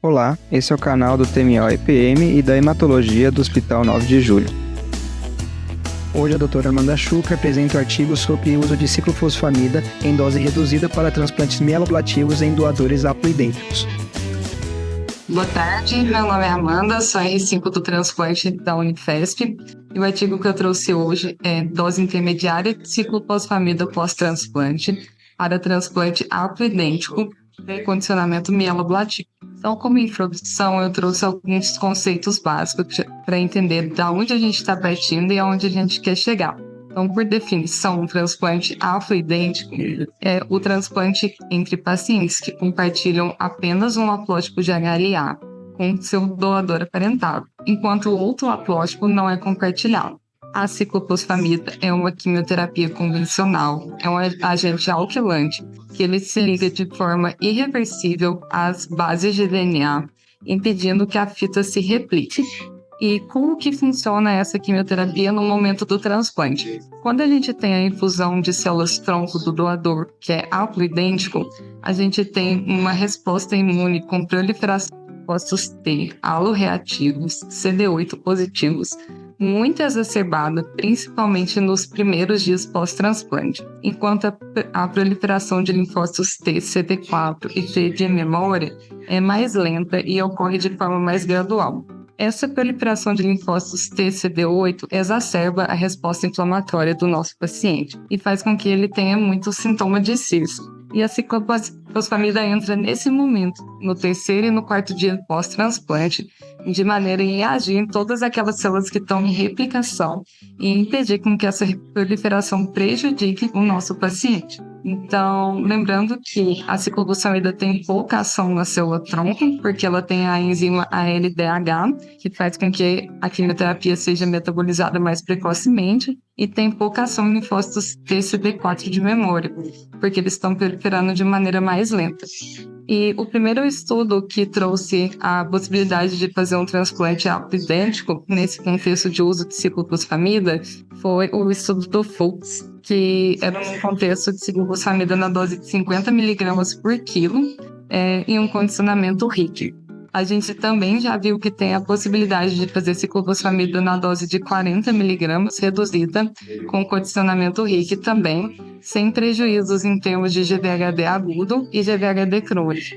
Olá, esse é o canal do TMO-EPM e da Hematologia do Hospital 9 de Julho. Hoje a doutora Amanda Schuch apresenta o artigo sobre o uso de ciclofosfamida em dose reduzida para transplantes mieloblativos em doadores haploidênticos. Boa tarde, meu nome é Amanda, sou R5 do transplante da Unifesp e o artigo que eu trouxe hoje é dose intermediária de ciclofosfamida pós-transplante para transplante haploidêntico e condicionamento mieloblativo. Então, como introdução, eu trouxe alguns conceitos básicos para entender de onde a gente está partindo e aonde a gente quer chegar. Então, por definição, um transplante haploidêntico é o transplante entre pacientes que compartilham apenas um haplótipo de HLA com seu doador aparentado, enquanto o outro haplótipo não é compartilhado. A ciclofosfamida é uma quimioterapia convencional, é um agente alquilante que ele se liga de forma irreversível às bases de DNA, impedindo que a fita se replique. E como que funciona essa quimioterapia no momento do transplante? Quando a gente tem a infusão de células-tronco do doador, que é haploidêntico, a gente tem uma resposta imune com proliferação de linfócitos T aloreativos, CD8 positivos, muito exacerbada, principalmente nos primeiros dias pós-transplante, enquanto a proliferação de linfócitos T, CD4 e T de memória é mais lenta e ocorre de forma mais gradual. Essa proliferação de linfócitos T-CD8 exacerba a resposta inflamatória do nosso paciente e faz com que ele tenha muito sintoma de cisto. E a ciclofosfamida entra nesse momento, no terceiro e no quarto dia pós-transplante, de maneira a agir em todas aquelas células que estão em replicação e impedir com que essa proliferação prejudique o nosso paciente. Então, lembrando que a ciclofosfamida tem pouca ação na célula-tronco, porque ela tem a enzima ALDH, que faz com que a quimioterapia seja metabolizada mais precocemente, e tem pouca ação em linfócitos TCD4 de memória, porque eles estão proliferando de maneira mais lenta. E o primeiro estudo que trouxe a possibilidade de fazer um transplante haploidêntico nesse contexto de uso de ciclofosfamida foi o estudo do Fuchs, que era um contexto de ciclofosfamida na dose de 50 mg por quilo em um condicionamento RIC. A gente também já viu que tem a possibilidade de fazer ciclofosfamida na dose de 40 mg reduzida com condicionamento RIC também, sem prejuízos em termos de GVHD agudo e GVHD crônico.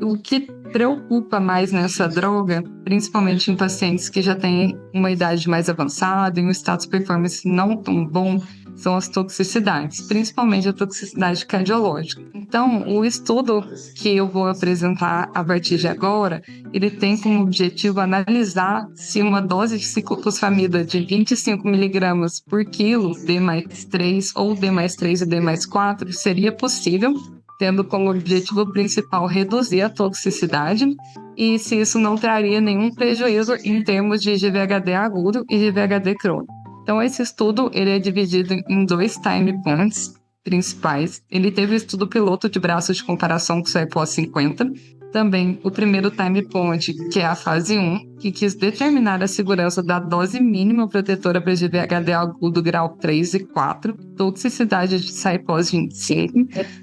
O que preocupa mais nessa droga, principalmente em pacientes que já têm uma idade mais avançada e um status performance não tão bom, são as toxicidades, principalmente a toxicidade cardiológica. Então, o estudo que eu vou apresentar a partir de agora, ele tem como objetivo analisar se uma dose de ciclofosfamida de 25 mg por quilo, D+3 ou D+3 e D+4, seria possível, tendo como objetivo principal reduzir a toxicidade, e se isso não traria nenhum prejuízo em termos de GVHD agudo e GVHD crônico. Então, esse estudo ele é dividido em 2 time points principais. Ele teve o estudo piloto de braços de comparação com o SAIPOS 50. Também o primeiro time point, que é a fase 1, que quis determinar a segurança da dose mínima protetora para GVHD agudo grau 3 e 4, toxicidade de SAIPOS 25,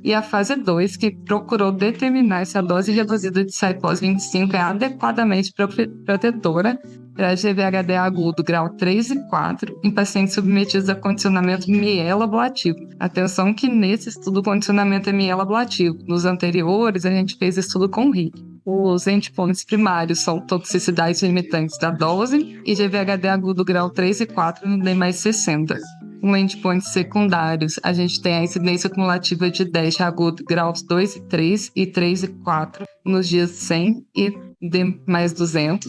e a fase 2, que procurou determinar se a dose reduzida de SAIPOS 25 é adequadamente protetora para GVHD agudo grau 3 e 4 em pacientes submetidos a condicionamento mieloblativo. Atenção que nesse estudo o condicionamento é mieloblativo. Nos anteriores, a gente fez estudo com RIC. Os endpoints primários são toxicidades limitantes da dose e GVHD agudo grau 3 e 4 no D+60. Com endpoints secundários, a gente tem a incidência cumulativa de DASH agudo graus 2 e 3 e 3 e 4 nos dias 100 e D+200,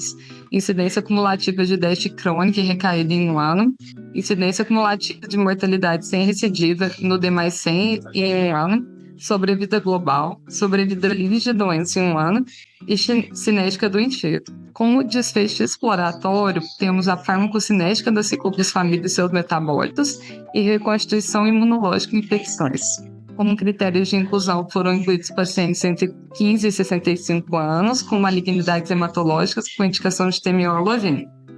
incidência cumulativa de DASH crônica e recaída em 1 ano, incidência cumulativa de mortalidade sem recidiva no D+100 e em 1 ano, sobrevida global, sobrevida livre de doença em 1 ano e cinética do enxerto. Como desfecho exploratório, temos a farmacocinética da ciclofosfamida e seus metabólitos e reconstituição imunológica em infecções. Como critérios de inclusão foram incluídos pacientes entre 15 e 65 anos com malignidades hematológicas com indicação de TMO.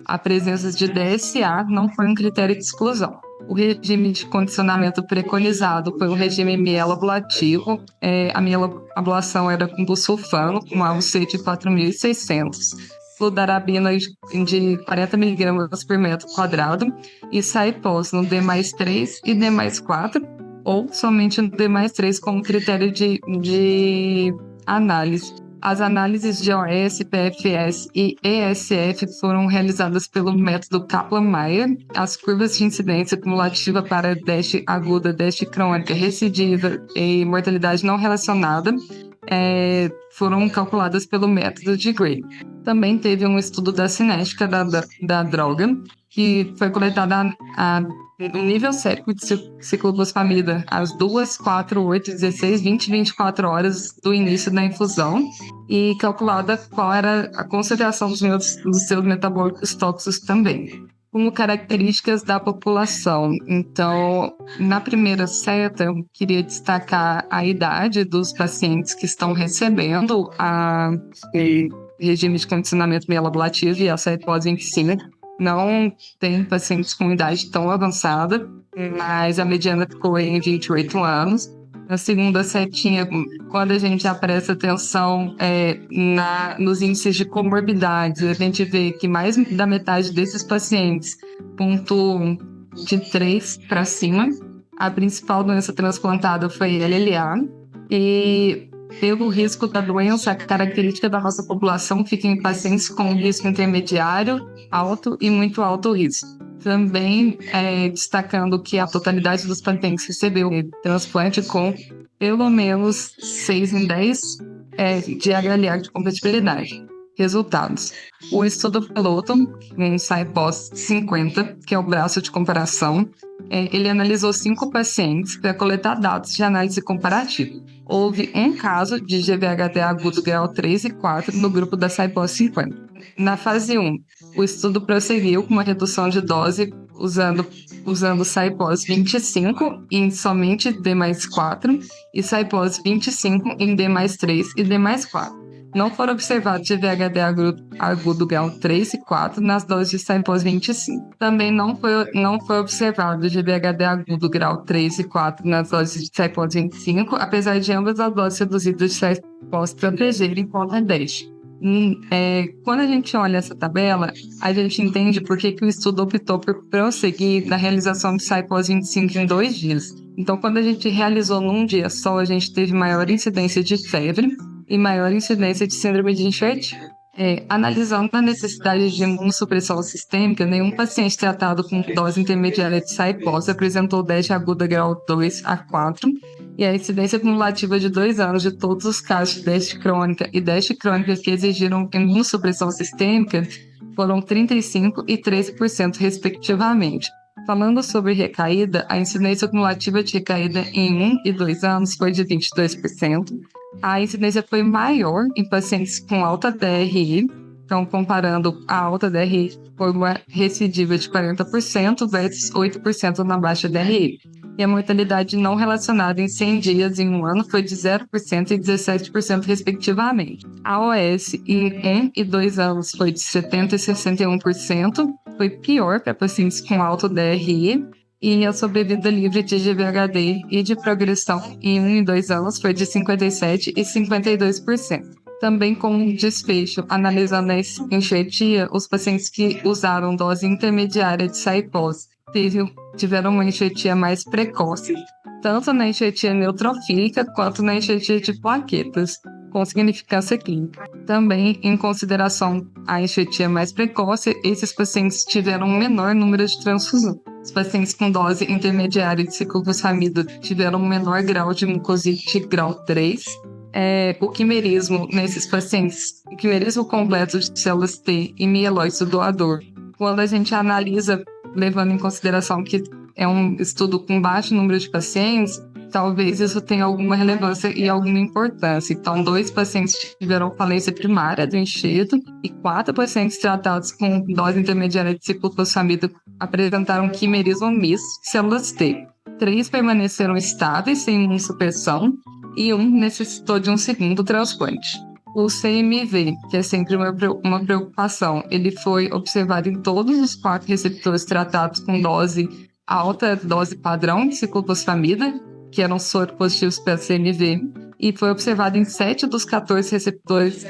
A presença de DSA não foi um critério de exclusão. O regime de condicionamento preconizado foi um regime mieloablativo. A mieloablação era com busulfano, com AUC de 4.600, fludarabina de 40 mg por metro quadrado e saipós no D+3 e D+4, ou somente no D+3 como critério de análise. As análises de OS, PFS e ESF foram realizadas pelo método Kaplan-Meier. As curvas de incidência cumulativa para DASH aguda, DASH crônica, recidiva e mortalidade não relacionada foram calculadas pelo método de Gray. Também teve um estudo da cinética da droga, que foi coletada no nível sérico de ciclofosfamida às 2, 4, 8, 16, 20 e 24 horas do início da infusão e calculada qual era a concentração dos seus metabólicos tóxicos também, como características da população. Então, na primeira seta, eu queria destacar a idade dos pacientes que estão recebendo o regime de condicionamento mieloablativo e a saipose 25. Não tem pacientes com idade tão avançada, mas a mediana ficou em 28 anos. Na segunda setinha, quando a gente já presta atenção nos índices de comorbidades, a gente vê que mais da metade desses pacientes pontuam de 3 para cima. A principal doença transplantada foi LLA e pelo risco da doença, a característica da nossa população fica em pacientes com risco intermediário, alto e muito alto risco. Também destacando que a totalidade dos pacientes recebeu transplante com pelo menos 6 em 10 de HLA de compatibilidade. Resultados. O estudo piloto, em saipós 50, que é o braço de comparação, ele analisou 5 pacientes para coletar dados de análise comparativa. Houve um caso de GVHD agudo grau 3 e 4 no grupo da saipós 50. Na fase 1, o estudo prosseguiu com uma redução de dose usando saipós 25 em somente D+4 e saipós 25 em D+3 e D+4. Não foram observados GVHD agudo grau 3 e 4 nas doses de saipós 25. Também não foi observado GVHD agudo grau 3 e 4 nas doses de saipós 25, apesar de ambas as doses reduzidas de saipós protegerem contra DASH. Quando a gente olha essa tabela, a gente entende por que o estudo optou por prosseguir na realização de saipós 25 em 2 dias. Então, quando a gente realizou num dia só, a gente teve maior incidência de febre e maior incidência de síndrome de enxertia. Analisando a necessidade de imunossupressão sistêmica, nenhum paciente tratado com dose intermediária de saipós apresentou DASH aguda grau 2 a 4, e a incidência cumulativa de 2 anos de todos os casos de DASH crônica e DASH crônica que exigiram imunossupressão sistêmica foram 35% e 13%, respectivamente. Falando sobre recaída, a incidência cumulativa de recaída em 1 e 2 anos foi de 22%. A incidência foi maior em pacientes com alta DRI, então comparando a alta DRI, foi uma recidiva de 40% versus 8% na baixa DRI. E a mortalidade não relacionada em 100 dias em um ano foi de 0% e 17%, respectivamente. A OS em 1 e 2 anos foi de 70% e 61%, foi pior para pacientes com alto DRI, e a sobrevida livre de GVHD e de progressão em 1 e 2 anos foi de 57% e 52%. Também com um desfecho, analisando a enxertia, os pacientes que usaram dose intermediária de saipós tiveram uma enxertia mais precoce, tanto na enxertia neutrofílica quanto na enxertia de plaquetas, com significância clínica. Também, em consideração à enxertia mais precoce, esses pacientes tiveram um menor número de transfusão. Os pacientes com dose intermediária de ciclofosfamida tiveram um menor grau de mucosite grau 3. O quimerismo nesses pacientes, o quimerismo completo de células T e mielóide do doador, quando a gente analisa, levando em consideração que é um estudo com baixo número de pacientes, talvez isso tenha alguma relevância e alguma importância. Então, 2 pacientes tiveram falência primária do enxerto e 4 pacientes tratados com dose intermediária de ciclofosfamida apresentaram quimerismo misto de células T. 3 permaneceram estáveis sem imunossupressão e 1 necessitou de um segundo transplante. O CMV, que é sempre uma preocupação, ele foi observado em todos os 4 receptores tratados com dose alta dose padrão de ciclofosfamida, que eram soropositivos para CMV, e foi observado em 7 dos 14 receptores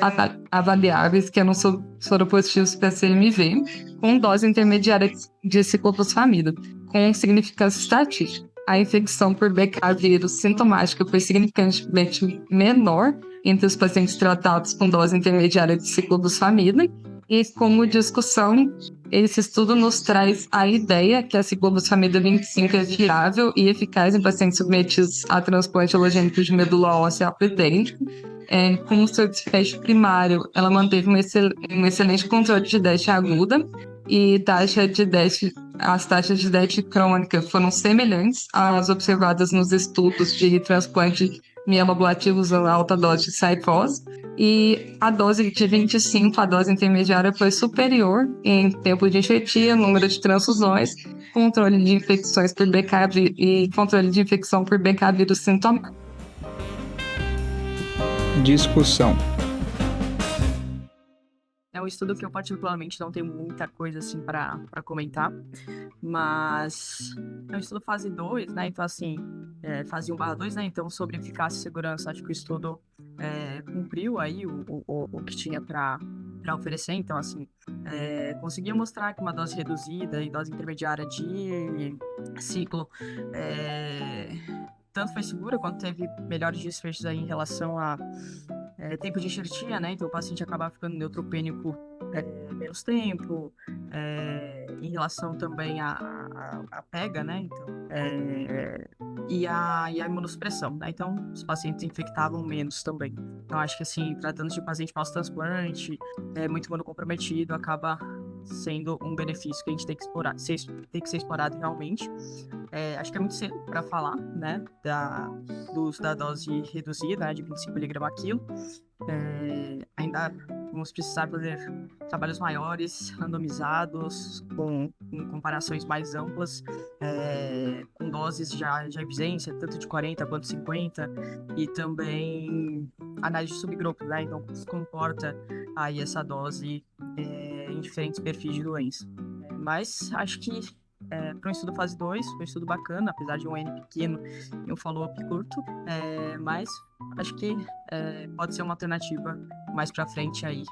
avaliáveis que eram soropositivos para CMV, com dose intermediária de ciclofosfamida, com significância estatística. A infecção por BK vírus sintomática foi significantemente menor entre os pacientes tratados com dose intermediária de ciclofosfamida, e como discussão, esse estudo nos traz a ideia que a ciclofosfamida 25 é viável e eficaz em pacientes submetidos a transplante alogênico de medula óssea autêntica. Como seu desfecho primário, ela manteve um excelente controle de DEST aguda e as taxas de DEST crônica foram semelhantes às observadas nos estudos de transplante mieloablativo usando alta dose de Cyphos, e a dose de 25, a dose intermediária, foi superior em tempo de enxertia, número de transfusões, controle de infecções por BK e controle de infecção por BK vírus sintomático. Discussão. É um estudo que eu particularmente não tenho muita coisa assim para comentar, mas é um estudo fase 2, né? Então, assim, fase 1/2, né? Então, sobre eficácia e segurança, acho que o estudo cumpriu aí o que tinha para oferecer. Então, assim, conseguiu mostrar que uma dose reduzida e dose intermediária de ciclo tanto foi segura quanto teve melhores desfechos aí em relação a tempo de enxertia, né? Então o paciente acaba ficando neutropênico menos tempo, em relação também à pega, né? Então, e a imunossupressão, né? Então os pacientes infectavam menos também. Então acho que assim, tratando de paciente pós-transplante, muito imunocomprometido, acaba sendo um benefício que a gente tem que explorar, tem que ser explorado realmente. Acho que é muito cedo para falar, né, do uso da dose reduzida, né, de 25 mg a quilo. Ainda vamos precisar fazer trabalhos maiores, randomizados, com comparações mais amplas, com doses já de evidência, tanto de 40 quanto 50, e também análise de subgrupos, né, então como se comporta aí essa dose em diferentes perfis de doença. Mas acho que para um estudo fase 2, foi um estudo bacana, apesar de um N pequeno e um follow-up curto, mas acho que pode ser uma alternativa mais para frente aí,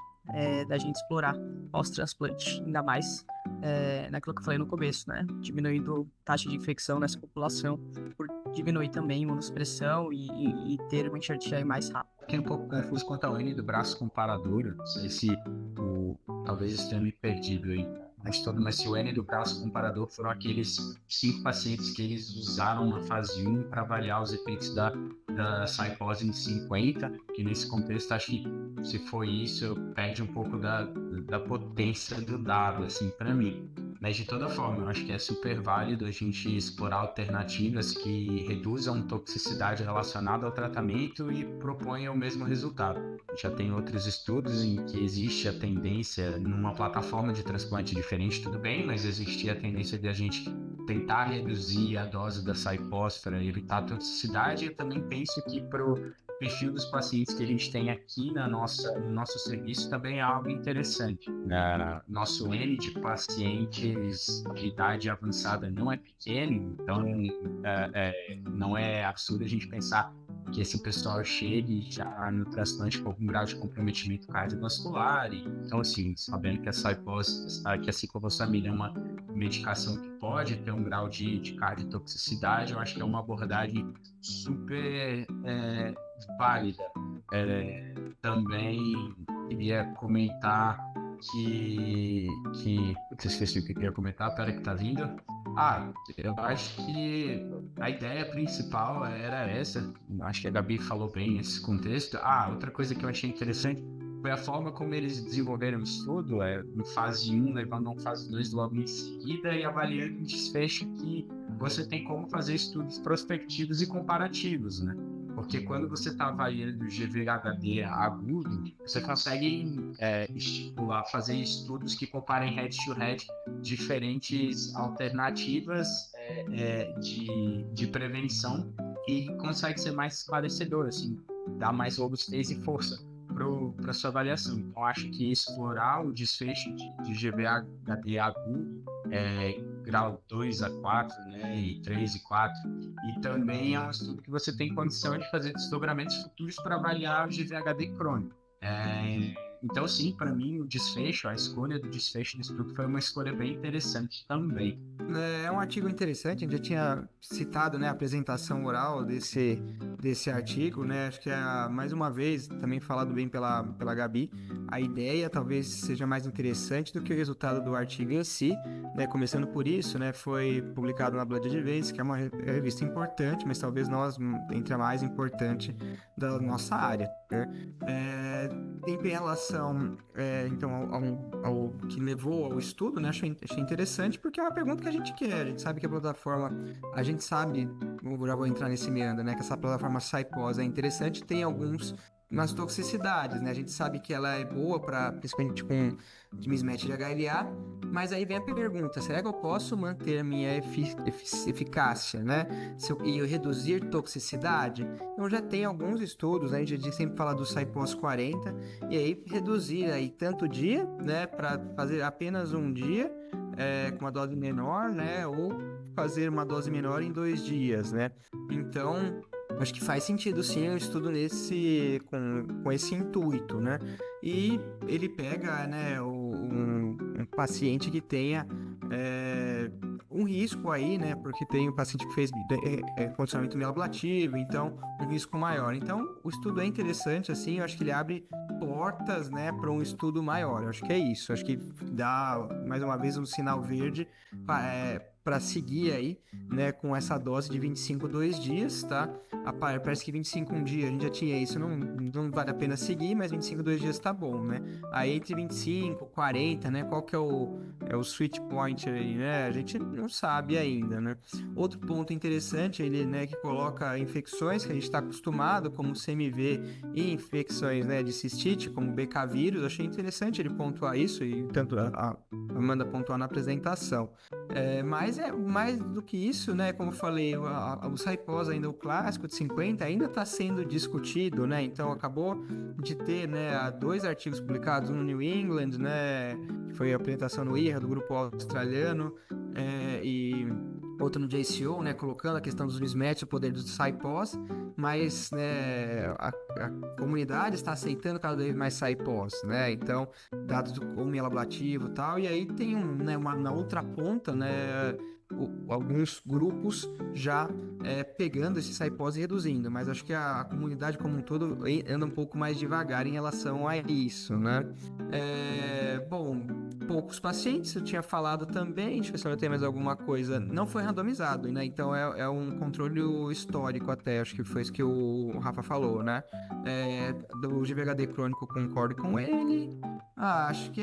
da gente explorar pós-transplante, ainda mais naquilo que eu falei no começo, né? Diminuindo taxa de infecção nessa população, por diminuir também a imunossupressão e ter uma enxertia mais rápida. Fiquei um pouco confuso quanto ao N do braço comparador, não sei se talvez esteja me perdido aí. Mas se o N do braço comparador foram aqueles 5 pacientes que eles usaram na fase 1 para avaliar os efeitos da Cyphos em 50, que nesse contexto acho que se foi isso, perde um pouco da potência do dado, assim, para mim. Mas de toda forma, eu acho que é super válido a gente explorar alternativas que reduzam toxicidade relacionada ao tratamento e proponham o mesmo resultado. Já tem outros estudos em que existe a tendência, numa plataforma de transplante diferente, tudo bem, mas existia a tendência de a gente tentar reduzir a dose da Cyphos para evitar a toxicidade. Eu também penso que para o perfil dos pacientes que a gente tem aqui no nosso serviço também é algo interessante. Nosso N de pacientes de idade avançada não é pequeno, então não é absurdo a gente pensar que esse pessoal chegue já no transplante com algum grau de comprometimento cardiovascular. Então, assim, sabendo que a ciclofosfamida é uma medicação que pode ter um grau de cardiotoxicidade, eu acho que é uma abordagem super válida. Também queria comentar que esqueci o que eu queria comentar, pera que tá vindo. Eu acho que a ideia principal era essa, acho que a Gabi falou bem nesse contexto. Outra coisa que eu achei interessante foi a forma como eles desenvolveram o estudo, em fase 1, levando a fase 2 logo em seguida e avaliando o desfecho que você tem como fazer estudos prospectivos e comparativos, né? Porque quando você está avaliando o GVHD agudo, você consegue fazer estudos que comparem head-to-head diferentes alternativas de prevenção e consegue ser mais esclarecedor, assim, dar mais robustez e força para sua avaliação. Então, acho que explorar o desfecho de GVHD agudo, grau 2 a 4, né, e 3 e 4, e também é um estudo que você tem condição de fazer desdobramentos futuros para avaliar o GVHD crônico. Então, sim, para mim, o desfecho, a escolha do desfecho do estudo foi uma escolha bem interessante também. É um artigo interessante, a gente já tinha citado, né, a apresentação oral desse artigo, né, acho que mais uma vez, também falado bem pela Gabi, a ideia talvez seja mais interessante do que o resultado do artigo em si, né, começando por isso, né, foi publicado na Blood Advance, que é uma revista importante, mas talvez não entre a mais importante da nossa área, né. Em relação, então, ao que levou ao estudo, né, achei interessante, porque é uma pergunta que a gente quer. A gente sabe que a plataforma, a gente sabe, eu já vou entrar nesse meandro, né, que essa plataforma SciPos é interessante, tem umas toxicidades, né? A gente sabe que ela é boa para, principalmente com mismatch de HLA, mas aí vem a pergunta, será que eu posso manter minha eficácia, né? E reduzir toxicidade? Então já tem alguns estudos, né? A gente sempre fala do SciPos 40, e aí reduzir aí tanto dia, né? Para fazer apenas um dia, com uma dose menor, né? Ou fazer uma dose menor em 2 dias, né? Então, acho que faz sentido sim um estudo com esse intuito, né? E ele pega, né, um paciente que tenha um risco aí, né? Porque tem um paciente que fez condicionamento mieloablativo, então um risco maior. Então, o estudo é interessante, assim, eu acho que ele abre portas, né, para um estudo maior. Eu acho que é isso. Eu acho que dá, mais uma vez, um sinal verde para seguir aí, né, com essa dose de 25 2 dias, tá? Parece que 25 um dia, a gente já tinha isso, não vale a pena seguir, mas 25 2 dias tá bom, né? Aí entre 25, 40, né, qual que é o switch point aí, né? A gente não sabe ainda, né? Outro ponto interessante, ele, né, que coloca infecções que a gente está acostumado, como CMV e infecções, né, de cistite, como BK vírus. Achei interessante ele pontuar isso, e tanto a Amanda pontuar na apresentação. Mas é mais do que isso, né? Como eu falei, o SciPos ainda, o clássico de 50, ainda está sendo discutido, né? Então acabou de ter, né, 2 artigos publicados, um no New England, né? Que foi a apresentação no IRA do grupo australiano, e outro no JCO, né? Colocando a questão dos mismatch, o poder dos SciPos, mas, né, a comunidade está aceitando cada vez mais SciPos, né? Então, dados do mieloablativo e tal, e aí tem na outra ponta, né, alguns grupos já pegando esse SciPos e reduzindo, mas acho que a comunidade como um todo anda um pouco mais devagar em relação a isso, né? Bom, poucos pacientes, eu tinha falado também, deixa eu ver se eu tenho mais alguma coisa, não foi randomizado, né? Então é um controle histórico até, acho que foi isso que o Rafa falou, né? Do GVHD crônico, concordo com ele. Acho que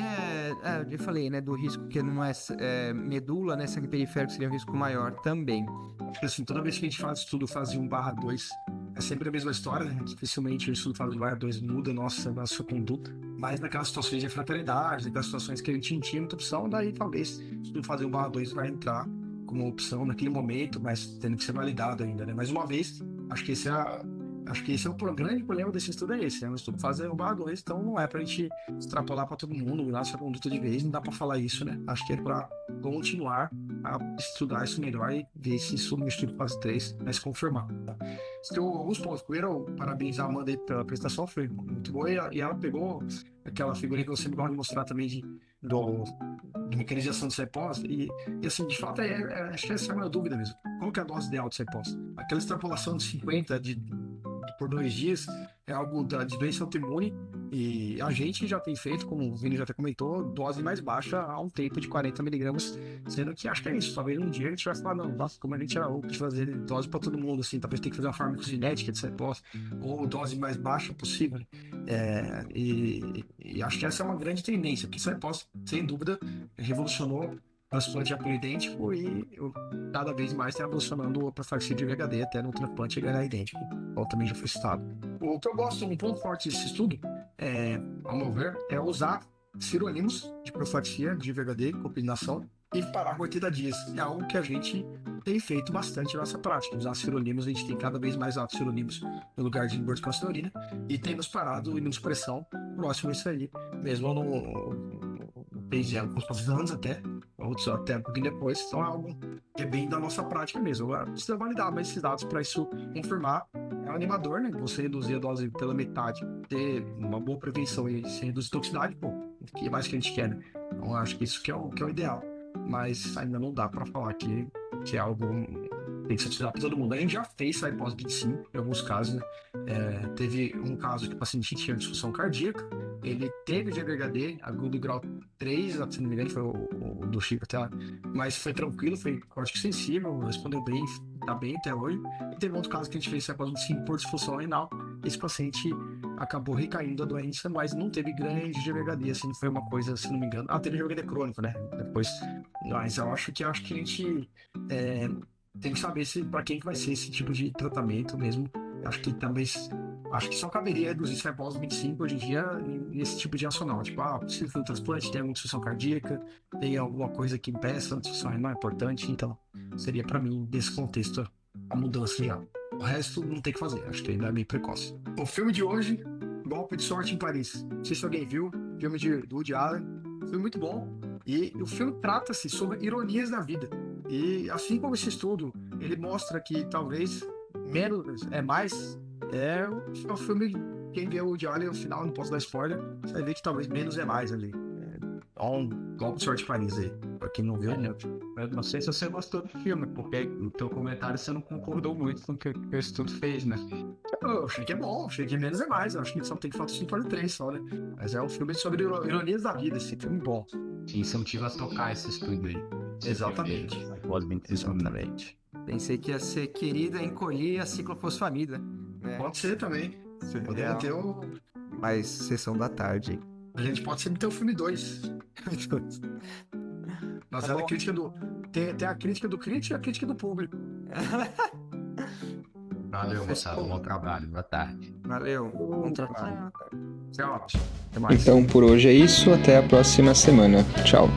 eu falei, né, do risco que não é medula, né, sangue periférico seria um risco maior também. Assim, toda vez que a gente faz estudo fase 1/2, é sempre a mesma história, né? Dificilmente o estudo fase 1/2 muda a nossa conduta, mas naquelas situações de fraternidade, naquelas situações que a gente não tinha muita opção, daí talvez o estudo fase 1/2 vai entrar como opção naquele momento, mas tendo que ser validado ainda, né? Mais uma vez, acho que esse é o grande problema desse estudo, é um estudo fase 1/2, então não é pra gente extrapolar pra todo mundo, mudar sua conduta de vez, não dá pra falar isso, né? Acho que é pra continuar a estudar isso melhor e ver se isso no estudo fase 3 vai se confirmar, tá? Tem alguns pontos. Primeiro, parabenizar a Amanda aí pela apresentação, foi muito boa, e ela pegou aquela figurinha que eu sempre gosto de mostrar também de mecanização de SciPos, e assim, de fato, acho que essa é a minha dúvida mesmo. Qual que é a dose ideal de SciPos? Aquela extrapolação de 50 por 2 dias é algo de doença autoimune, e a gente já tem feito, como o Vini já até comentou, dose mais baixa há um tempo de 40 miligramas, sendo que acho que é isso. Talvez um dia a gente vai falar, não, nossa, como a gente era louco de fazer dose para todo mundo, assim, talvez tem que fazer uma farmacocinética de SciPos, ou dose mais baixa possível. E acho que essa é uma grande tendência, porque SciPos, sem dúvida, revolucionou o transplante de apoio idêntico, e cada vez mais está evolucionando a profilaxia de VHD até no transplante de HLA idêntico, como também já foi citado. O que eu gosto, um ponto forte desse estudo, ao meu ver, é usar sirolimus de profilaxia de VHD, combinação, e parar com 80 dias. É algo que a gente tem feito bastante a nossa prática. Usar sinônimos, a gente tem cada vez mais altos sinônimos no lugar de inborticação urina e tem nos parado imunossupressão próximo a isso aí, mesmo desde alguns poucos anos até, outros até um pouquinho depois, então é algo que é bem da nossa prática mesmo. Agora, precisa validar mais esses dados para isso confirmar. É um animador, né? Você reduzir a dose pela metade, ter uma boa prevenção e sem reduzir toxicidade, pô, o que mais que a gente quer, né? Então, eu acho que isso que é o ideal. Mas ainda não dá para falar que é algo tem que ser utilizado para todo mundo. A gente já fez sair pós-25, em alguns casos, né? Teve um caso que o paciente tinha disfunção cardíaca, ele teve GVHD agudo grau 3, se não me engano, foi o do Chico até lá, mas foi tranquilo, foi corte sensível, respondeu bem, tá bem até hoje. E teve outro caso que a gente fez sair pós-25 por disfunção renal, esse paciente acabou recaindo da doença, mas não teve grande GVHD, assim, não foi uma coisa, se não me engano. Teve GVHD crônico, né? Depois, mas eu acho que a gente tem que saber para quem que vai ser esse tipo de tratamento mesmo. Acho que só caberia reduzir isso após 25 hoje em dia nesse tipo de acional. Tipo, precisa fazer um transplante, tem alguma disfunção cardíaca, tem alguma coisa que impeça, a disfunção renal é importante, então seria para mim, nesse contexto, a mudança já. O resto não tem que fazer, acho que ainda é meio precoce. O filme de hoje, Golpe de Sorte em Paris. Não sei se alguém viu, filme do Woody Allen, filme muito bom. E o filme trata-se sobre ironias da vida. E assim como esse estudo, ele mostra que talvez menos é mais. É o filme, quem vê o Woody Allen no final, não posso dar spoiler, você vai ver que talvez menos é mais ali. Um Golpe de Sorte em Paris aí, pra quem não viu. Eu não sei se você gostou do filme, porque no teu comentário você não concordou muito com o que o estudo fez, né? Eu achei que é bom, achei que menos é mais. Eu acho que só tem falta de 3 só, né? Mas é um filme sobre ironias da vida, esse filme bom. Te incentiva a tocar esse estudo aí. Exatamente. Exatamente. Pensei que ia ser Querida Encolhi a Ciclofosfamida. Né? Pode ser também. Poderia ter o... Mas sessão da tarde. A gente pode sempre ter o filme 2. Mas ela é a crítica do... Tem a crítica do crítico e a crítica do público. Valeu, moçada. Bom trabalho. Boa tarde. Valeu. Bom trabalho. Tchau. Então, por hoje é isso. Até a próxima semana. Tchau.